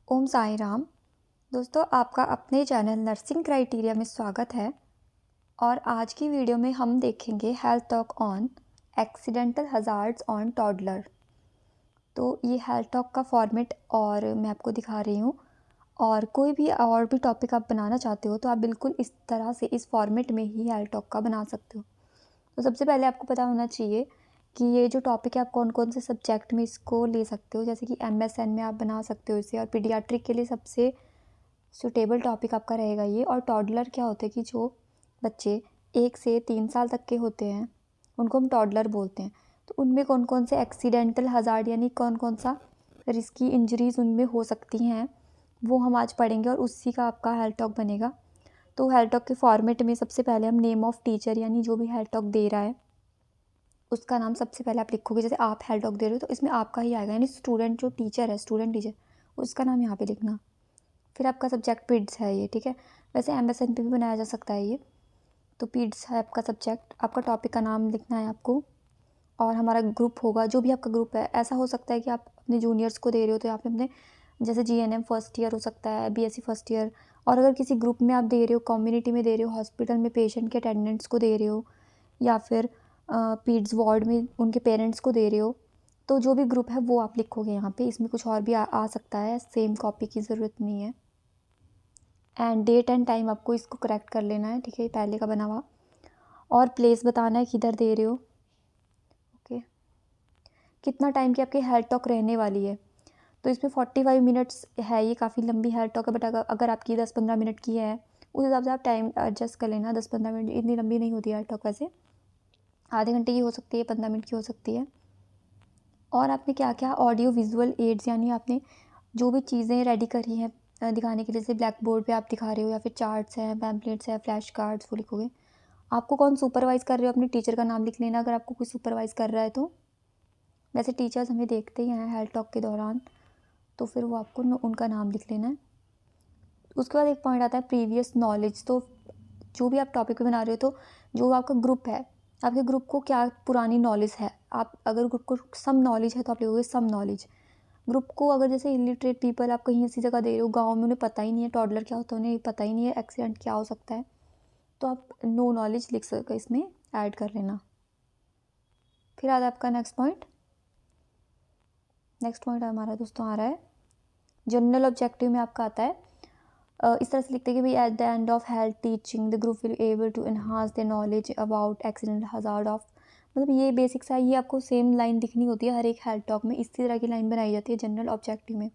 ओम साई राम। दोस्तों, आपका अपने चैनल नर्सिंग क्राइटेरिया में स्वागत है। और आज की वीडियो में हम देखेंगे health talk on accidental hazards on toddler. तो ये हेल्थ टॉक का फॉर्मेट और मैं आपको दिखा रही हूँ। और कोई भी और भी टॉपिक आप बनाना चाहते हो तो आप बिल्कुल इस तरह से इस फॉर्मेट में ही हेल्थ टॉक का बना सकते हो। तो सबसे पहले आपको पता होना चाहिए कि ये जो टॉपिक है आप कौन कौन से सब्जेक्ट में इसको ले सकते हो। जैसे कि MSN में आप बना सकते हो इसे, और पीडियाट्रिक के लिए सबसे सूटेबल टॉपिक आपका रहेगा ये। और टॉडलर क्या होते हैं कि जो बच्चे 1 से 3 साल तक के होते हैं उनको हम टॉडलर बोलते हैं। तो उनमें कौन कौन से एक्सीडेंटल हज़ार्ड यानी कौन कौन सा रिस्की इंजरीज़ उनमें हो सकती हैं वो हम आज पढ़ेंगे, और उसी का आपका हेल्थ टॉक बनेगा। तो हेल्थ टॉक के फॉर्मेट में सबसे पहले हम नेम ऑफ़ टीचर यानी जो भी हेल्थ टॉक दे रहा है उसका नाम सबसे पहले आप लिखोगे। जैसे आप हेल्थ टॉक दे रहे हो तो इसमें आपका ही आएगा, यानी स्टूडेंट जो टीचर है, स्टूडेंट टीचर, उसका नाम यहाँ पे लिखना। फिर आपका सब्जेक्ट पीड्स है ये, ठीक है। वैसे MSN पे भी बनाया जा सकता है ये। तो पीड्स है आपका सब्जेक्ट। आपका टॉपिक का नाम लिखना है आपको। और हमारा ग्रुप होगा, जो भी आपका ग्रुप है। ऐसा हो सकता है कि आप अपने जूनियर्स को दे रहे हो तो आप अपने जैसे GNM फर्स्ट ईयर हो सकता है, BSc फर्स्ट ईयर। और अगर किसी ग्रुप में आप दे रहे हो, कम्युनिटी में दे रहे हो, हॉस्पिटल में पेशेंट के अटेंडेंट्स को दे रहे हो, या फिर पीड्स वार्ड में उनके पेरेंट्स को दे रहे हो, तो जो भी ग्रुप है वो आप लिखोगे यहाँ पे। इसमें कुछ और भी आ सकता है, सेम कॉपी की ज़रूरत नहीं है। एंड डेट एंड टाइम आपको इसको करेक्ट कर लेना है, ठीक है, पहले का बना हुआ। और प्लेस बताना है किधर दे रहे हो। ओके। कितना टाइम की आपकी हेल्थ टॉक रहने वाली है, तो इसमें 45 मिनट्स है। ये काफ़ी लंबी हेल्थ टॉक है, बट अगर आपकी 10-15 मिनट की है उस हिसाब से आप टाइम एडजस्ट कर लेना। 10-15 मिनट इतनी लंबी नहीं होती हेल्थ टॉक वैसे। आधे घंटे की हो सकती है, 15 मिनट की हो सकती है। और आपने क्या क्या ऑडियो विजुअल एड्स यानी आपने जो भी चीज़ें रेडी करी हैं दिखाने के लिए, जैसे ब्लैक बोर्ड पे आप दिखा रहे हो, या फिर चार्ट्स हैं, पैम्पलेट्स हैं, फ्लैश कार्ड्स, वो लिखोगे। आपको कौन सुपरवाइज़ कर रहे हो अपने टीचर का नाम लिख लेना अगर आपको कोई सुपरवाइज़ कर रहा है तो। वैसे टीचर्स हमें देखते ही हैं हेल्थ टॉक के दौरान, तो फिर वो आपको उनका नाम लिख लेना है। उसके बाद एक पॉइंट आता है प्रीवियस नॉलेज। तो जो भी आप टॉपिक बना रहे हो, तो जो आपका ग्रुप है, आपके ग्रुप को क्या पुरानी नॉलेज है। आप अगर ग्रुप को सम नॉलेज है तो आप लिखोगे सम नॉलेज। ग्रुप को अगर जैसे इलिटरेट पीपल आप कहीं ऐसी जगह दे रहे हो, गाँव में, उन्हें पता ही नहीं है टॉडलर क्या होता है, उन्हें पता ही नहीं है एक्सीडेंट क्या हो सकता है, तो आप नो नॉलेज लिख सके इसमें ऐड कर लेना। फिर आता है आपका नेक्स्ट पॉइंट। नेक्स्ट पॉइंट हमारा दोस्तों आ रहा है जनरल ऑब्जेक्टिव में आपका आता है। इस तरह से लिखते हैं कि भाई at the end of health teaching the group will able to enhance the knowledge about accident hazard of. मतलब ये बेसिक सा, ये आपको सेम लाइन दिखनी होती है हर एक हेल्थ टॉक में। इसी तरह की लाइन बनाई जाती है जनरल ऑब्जेक्टिव में।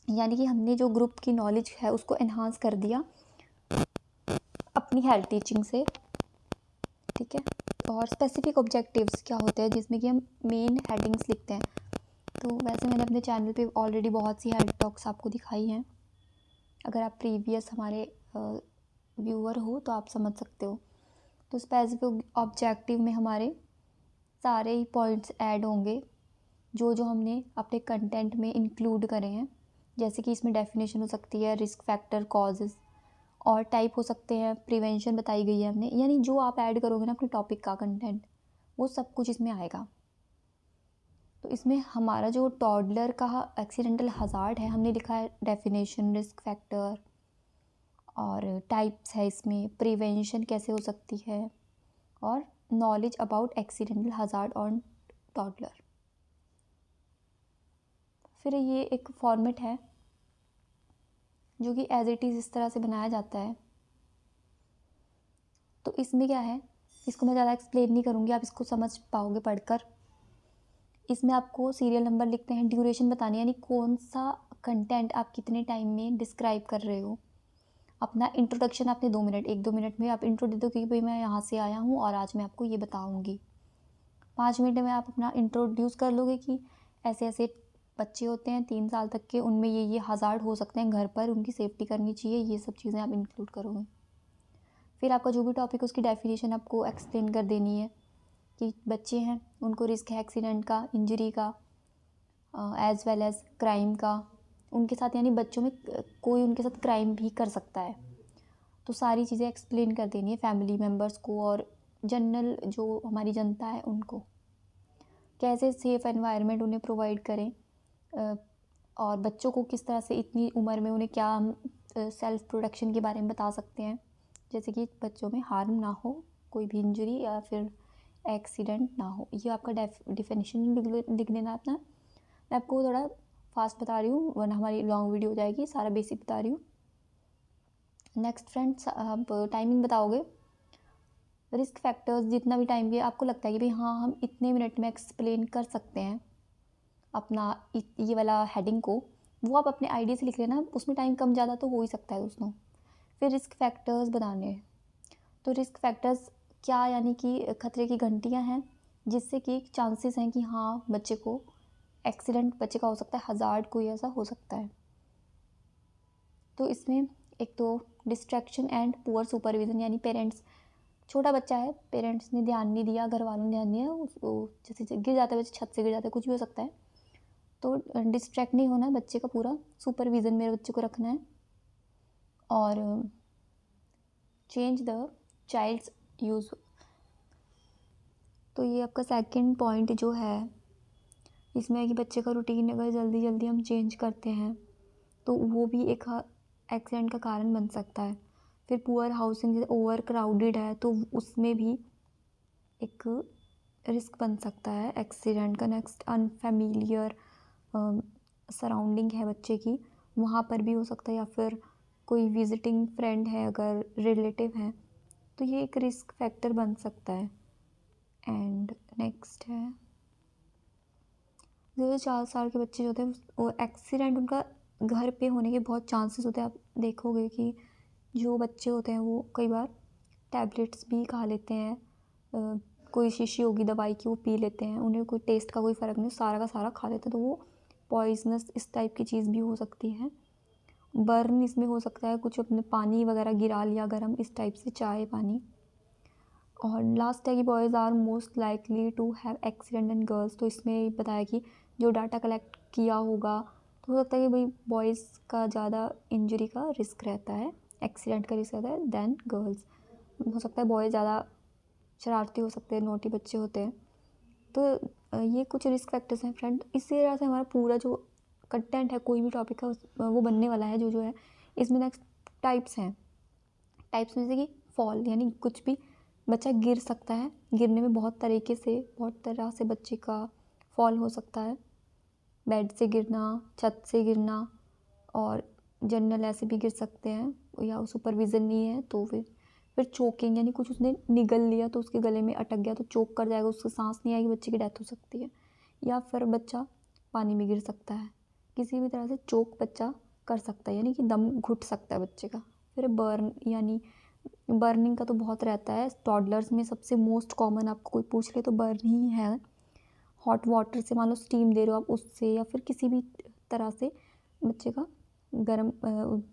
यानी कि हमने जो ग्रुप की नॉलेज है उसको एनहांस कर दिया अपनी हेल्थ टीचिंग से, ठीक है। और स्पेसिफिक ऑब्जेक्टिव्स क्या होते हैं जिसमें कि हम मेन हेडिंग्स लिखते हैं। तो वैसे मैंने अपने चैनल पे ऑलरेडी बहुत सी हेल्थ टॉक्स आपको दिखाई हैं। अगर आप प्रीवियस हमारे व्यूअर हो तो आप समझ सकते हो। तो स्पेसिफिक ऑब्जेक्टिव में हमारे सारे ही पॉइंट्स ऐड होंगे जो जो हमने अपने कंटेंट में इंक्लूड करे हैं। जैसे कि इसमें डेफिनेशन हो सकती है, रिस्क फैक्टर, कॉजेज़, और टाइप हो सकते हैं, प्रिवेंशन बताई गई है हमने। यानी जो आप ऐड करोगे ना अपने टॉपिक का कंटेंट, वो सब कुछ इसमें आएगा। तो इसमें हमारा जो टॉडलर का एक्सीडेंटल हज़ार्ड है, हमने लिखा है डेफिनेशन, रिस्क फैक्टर, और टाइप्स है इसमें, प्रिवेंशन कैसे हो सकती है, और knowledge about accidental hazard on toddler. फिर ये एक फॉर्मेट है जो कि एज इट इज़ इस तरह से बनाया जाता है। तो इसमें क्या है, इसको मैं ज़्यादा एक्सप्लेन नहीं करूँगी, आप इसको समझ पाओगे पढ़कर। इसमें आपको सीरियल नंबर लिखते हैं, ड्यूरेशन बतानी है, यानी कौन सा कंटेंट आप कितने टाइम में डिस्क्राइब कर रहे हो। अपना इंट्रोडक्शन आपने 2 मिनट, 1-2 मिनट में आप इंट्रो दे दो कि भाई मैं यहाँ से आया हूँ और आज मैं आपको ये बताऊँगी। 5 मिनट में आप अपना इंट्रोड्यूस कर लोगे कि ऐसे ऐसे बच्चे होते हैं 3 साल तक के, उनमें ये हज़ार्ड हो सकते हैं घर पर, उनकी सेफ्टी करनी चाहिए, ये सब चीज़ें आप इंक्लूड करोगे। फिर आपका जो भी टॉपिक है उसकी डेफिनेशन आपको एक्सप्लेन कर देनी है कि बच्चे हैं, उनको रिस्क है एक्सीडेंट का, इंजरी का, एज़ वेल एज़ क्राइम का उनके साथ, यानी बच्चों में कोई उनके साथ क्राइम भी कर सकता है। तो सारी चीज़ें एक्सप्लेन कर देनी है फैमिली मेम्बर्स को और जनरल जो हमारी जनता है उनको। कैसे सेफ़ एनवायरनमेंट उन्हें प्रोवाइड करें और बच्चों को किस तरह से इतनी उम्र में उन्हें क्या हम सेल्फ प्रोटेक्शन के बारे में बता सकते हैं, जैसे कि बच्चों में हार्म ना हो, कोई भी इंजरी या फिर एक्सीडेंट ना हो। ये आपका डिफिनेशन लिख लेना अपना। मैं आपको थोड़ा फास्ट बता रही हूँ वरना हमारी लॉन्ग वीडियो हो जाएगी, सारा बेसिक बता रही हूँ। नेक्स्ट फ्रेंड्स, आप टाइमिंग बताओगे। रिस्क फैक्टर्स जितना भी टाइम भी आपको लगता है कि भाई हाँ हम इतने मिनट में एक्सप्लेन कर सकते हैं अपना ये वाला हेडिंग को, वो आप अपने आइडिया से लिख लेना। उसमें टाइम कम ज़्यादा तो हो ही सकता है दोस्तों। फिर रिस्क फैक्टर्स बताने हैं। तो रिस्क फैक्टर्स क्या, यानी कि खतरे की घंटियाँ हैं जिससे कि चांसेस हैं कि हाँ बच्चे को एक्सीडेंट बच्चे का हो सकता है, हज़ार्ड कोई ऐसा हो सकता है। तो इसमें एक तो डिस्ट्रैक्शन एंड पुअर सुपरविज़न, यानी पेरेंट्स, छोटा बच्चा है, पेरेंट्स ने ध्यान नहीं दिया, घर वालों ने ध्यान दिया, उसको जैसे गिर जाता है बच्चे, छत से गिर जाता है, कुछ भी हो सकता है। तो डिस्ट्रैक्ट नहीं होना है बच्चे का, पूरा सुपरविज़न मेरे बच्चे को रखना है। और चेंज द चाइल्ड्स यूज़। तो ये आपका सेकंड पॉइंट जो है इसमें है कि बच्चे का रूटीन अगर जल्दी जल्दी हम चेंज करते हैं तो वो भी एक एक्सीडेंट का कारण बन सकता है। फिर पुअर हाउसिंग, जैसे ओवर क्राउडेड है तो उसमें भी एक रिस्क बन सकता है एक्सीडेंट का। नेक्स्ट, अनफेमिलियर सराउंडिंग है बच्चे की, वहाँ पर भी हो सकता है, या फिर कोई विजिटिंग फ्रेंड है अगर रिलेटिव है तो ये एक रिस्क फैक्टर बन सकता है। एंड नेक्स्ट है, जो 4 साल के बच्चे जो होते हैं वो एक्सीडेंट उनका घर पे होने के बहुत चांसेस होते हैं। आप देखोगे कि जो बच्चे होते हैं वो कई बार टैबलेट्स भी खा लेते हैं, कोई शीशी होगी दवाई की वो पी लेते हैं, उन्हें कोई टेस्ट का कोई फ़र्क नहीं, सारा का सारा खा लेते हैं, तो वो पॉइजनस इस टाइप की चीज़ भी हो सकती है। बर्न इसमें हो सकता है, कुछ अपने पानी वगैरह गिरा लिया गर्म, इस टाइप से चाय पानी। और लास्ट है कि boys are most likely to have accident and girls. तो इसमें बताया कि जो डाटा कलेक्ट किया होगा तो हो सकता है कि भाई बॉयज़ का ज़्यादा इंजरी का रिस्क रहता है, एक्सीडेंट का रिस्क रहता है देन गर्ल्स। हो सकता है बॉयज़ ज़्यादा शरारती हो सकते हैं, नोटी बच्चे होते हैं। तो ये कुछ रिस्क फैक्टर्स हैं फ्रेंड। इसी तरह से हमारा पूरा जो कंटेंट है, कोई भी टॉपिक है वो बनने वाला है जो है। इसमें नेक्स्ट टाइप्स हैं। टाइप्स में जैसे कि फॉल, यानी कुछ भी बच्चा गिर सकता है, गिरने में बहुत तरीके से, बहुत तरह से बच्चे का फॉल हो सकता है। बेड से गिरना, छत से गिरना, और जनरल ऐसे भी गिर सकते हैं, या सुपरविज़न नहीं है तो फिर चोकिंग, यानी कुछ उसने निगल लिया तो उसके गले में अटक गया तो चोक कर जाएगा, उसको सांस नहीं आएगी, बच्चे की डेथ हो सकती है। या फिर बच्चा पानी में गिर सकता है, किसी भी तरह से चोक बच्चा कर सकता है, यानी कि दम घुट सकता है बच्चे का। फिर बर्न, यानी बर्निंग का तो बहुत रहता है, टॉडलर्स में सबसे मोस्ट कॉमन आपको कोई पूछ ले तो बर्न ही है। हॉट वाटर से मान लो स्टीम दे रहे हो आप, उससे या फिर किसी भी तरह से बच्चे का गर्म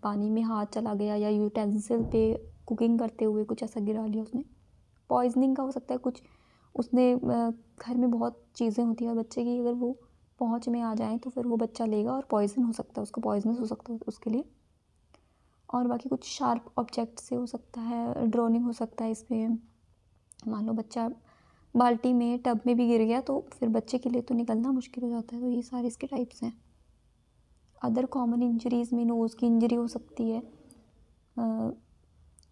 पानी में हाथ चला गया, या यूटेंसिल पे कुकिंग करते हुए कुछ ऐसा गिरा लिया उसने। पॉइजनिंग का हो सकता है, कुछ उसने घर में बहुत चीज़ें होती हैं और बच्चे की अगर वो पहुँच में आ जाए तो फिर वो बच्चा लेगा और पॉइजन हो सकता है, उसको पॉइजनस हो सकता है उसके लिए। और बाकी कुछ शार्प ऑब्जेक्ट से हो सकता है, ड्रोनिंग हो सकता है इसमें। मान लो बच्चा बाल्टी में टब में भी गिर गया तो फिर बच्चे के लिए तो निकलना मुश्किल हो जाता है। तो ये सारे इसके टाइप्स हैं। अदर कॉमन इंजरीज़ में नोज़ की इंजरी हो सकती है,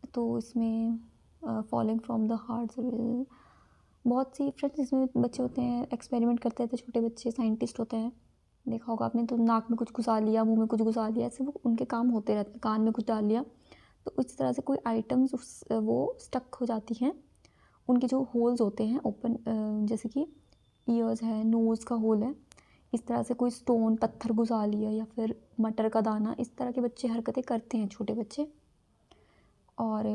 तो इसमें फॉलिंग फ्रॉम द हार्ट, बहुत सी फ्रेंड्स इसमें बच्चे होते हैं एक्सपेरिमेंट करते रहते हैं, छोटे बच्चे साइंटिस्ट होते हैं, देखा होगा आपने। तो नाक में कुछ घुसा लिया, मुंह में कुछ घुसा लिया, ऐसे वो उनके काम होते रहते हैं, कान में कुछ डाल लिया, तो इस तरह से कोई आइटम्स वो स्टक हो जाती हैं। उनके जो होल्स होते हैं ओपन, जैसे कि ईयर्स है, नोज़ का होल है, इस तरह से कोई स्टोन पत्थर घुसा लिया या फिर मटर का दाना, इस तरह के बच्चे हरकतें करते हैं, छोटे बच्चे। और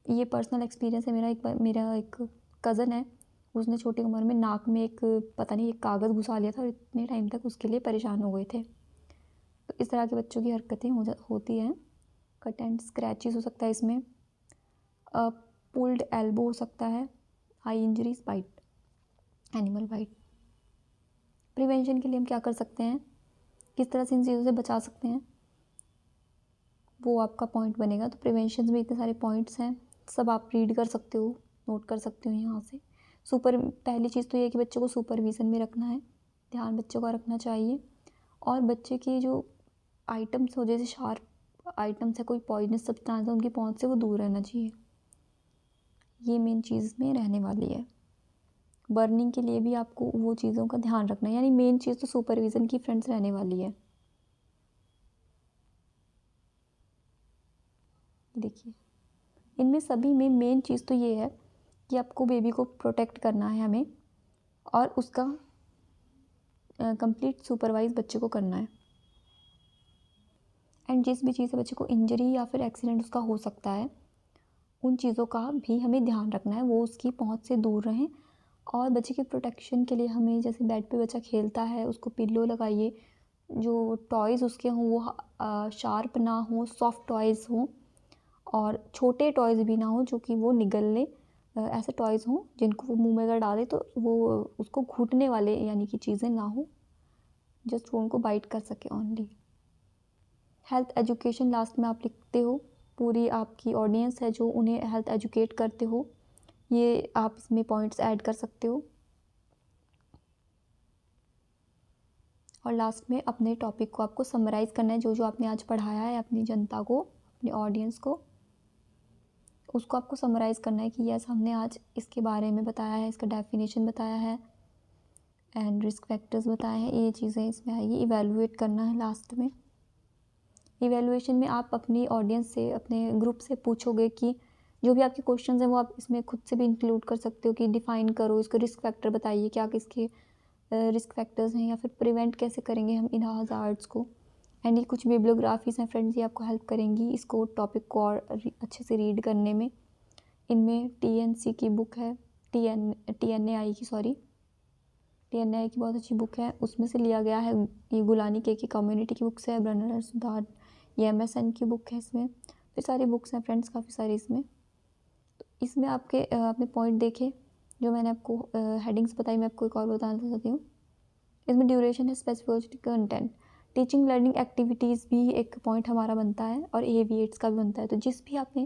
ये पर्सनल एक्सपीरियंस है मेरा एक कज़न है, उसने छोटी उम्र में नाक में एक पता नहीं एक कागज़ घुसा लिया था और इतने टाइम तक उसके लिए परेशान हो गए थे। तो इस तरह के बच्चों की हरकतें होती हैं। कट एंड स्क्रैचेस हो सकता है इसमें, पुल्ड एल्बो हो सकता है, eye injuries, bite, animal bite. Prevention के लिए हम क्या कर सकते हैं, किस तरह से इन चीज़ों से बचा सकते हैं, वो आपका पॉइंट बनेगा। तो प्रिवेंशन में इतने सारे पॉइंट्स हैं, सब आप रीड कर सकते हो, नोट कर सकते हो यहाँ से। पहली चीज़ तो ये है कि बच्चों को सुपरविज़न में रखना है, ध्यान बच्चों का रखना चाहिए। और बच्चे के जो आइटम्स हो, जैसे शार्प आइटम्स है, कोई पॉइजनस सब्सटेंस है, उनकी पहुंच से वो दूर रहना चाहिए। ये मेन चीज़ इसमें रहने वाली है। बर्निंग के लिए भी आपको वो चीज़ों का ध्यान रखना है, यानी मेन चीज़ तो सुपरविज़न की फ्रेंड्स रहने वाली है। देखिए, इनमें सभी में मेन चीज़ तो ये है कि आपको बेबी को प्रोटेक्ट करना है हमें, और उसका कंप्लीट सुपरवाइज बच्चे को करना है। एंड जिस भी चीज़ से बच्चे को इंजरी या फिर एक्सीडेंट उसका हो सकता है, उन चीज़ों का भी हमें ध्यान रखना है, वो उसकी पहुंच से दूर रहें। और बच्चे की प्रोटेक्शन के लिए हमें, जैसे बेड पे बच्चा खेलता है, उसको पिल्लो लगाइए, जो टॉयज़ उसके हों वो शार्प ना हो, सॉफ्ट टॉयज़ हों, और छोटे टॉयज़ भी ना हो जो कि वो निगल ले। ऐसे टॉयज़ हों जिनको वो मुंह में अगर डाले तो वो उसको घुटने वाले यानी कि चीज़ें ना हो, जस्ट वो उनको बाइट कर सके ओनली। हेल्थ एजुकेशन लास्ट में आप लिखते हो, पूरी आपकी ऑडियंस है जो उन्हें हेल्थ एजुकेट करते हो, ये आप इसमें पॉइंट्स ऐड कर सकते हो। और लास्ट में अपने टॉपिक को आपको समराइज़ करना है, जो जो आपने आज पढ़ाया है अपनी जनता को, अपनी ऑडियंस को, उसको आपको समराइज़ करना है कि यस हमने आज इसके बारे में बताया है, इसका डेफिनेशन बताया है एंड रिस्क फैक्टर्स बताए हैं, ये चीज़ें इसमें आएगी। इवेलुएट करना है लास्ट में। इवेलुएशन में आप अपनी ऑडियंस से, अपने ग्रुप से पूछोगे कि जो भी आपके क्वेश्चंस हैं वो आप इसमें खुद से भी इंक्लूड कर सकते हो कि डिफ़ाइन करो, इसको रिस्क फैक्टर बताइए, क्या किसके रिस्क फैक्टर्स हैं, या फिर प्रिवेंट कैसे करेंगे हम इन हज़ार्ड्स को। एंड ये कुछ बिब्लियोग्राफीज़ हैं फ्रेंड्स, ये आपको हेल्प करेंगी इसको टॉपिक को और अच्छे से रीड करने में। इनमें TNC की बुक है, TNAI की, सॉरी, TNAI की बहुत अच्छी बुक है, उसमें से लिया गया है। ये गुलानी के की कम्युनिटी की बुक्स है, ब्रनर सुधार, ये MSN की बुक है। इसमें फिर सारी बुक्स हैं फ्रेंड्स, काफ़ी सारी इसमें। तो इसमें आपके आपने पॉइंट देखे जो मैंने आपको हेडिंग्स बताई, मैं आपको एक और बताना चाहती हूँ। इसमें ड्यूरेशन है, specific content, teaching learning activities भी एक पॉइंट हमारा बनता है, और एविएट्स का भी बनता है। तो जिस भी आपने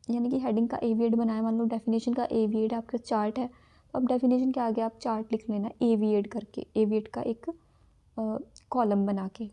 यानी कि हेडिंग का एविएट बनाया, मान लो डेफिनेशन का एविएट आपका चार्ट है, तो अब डेफिनेशन के आगे आप चार्ट लिख लेना एविएट करके, एविएट का एक कॉलम बना के।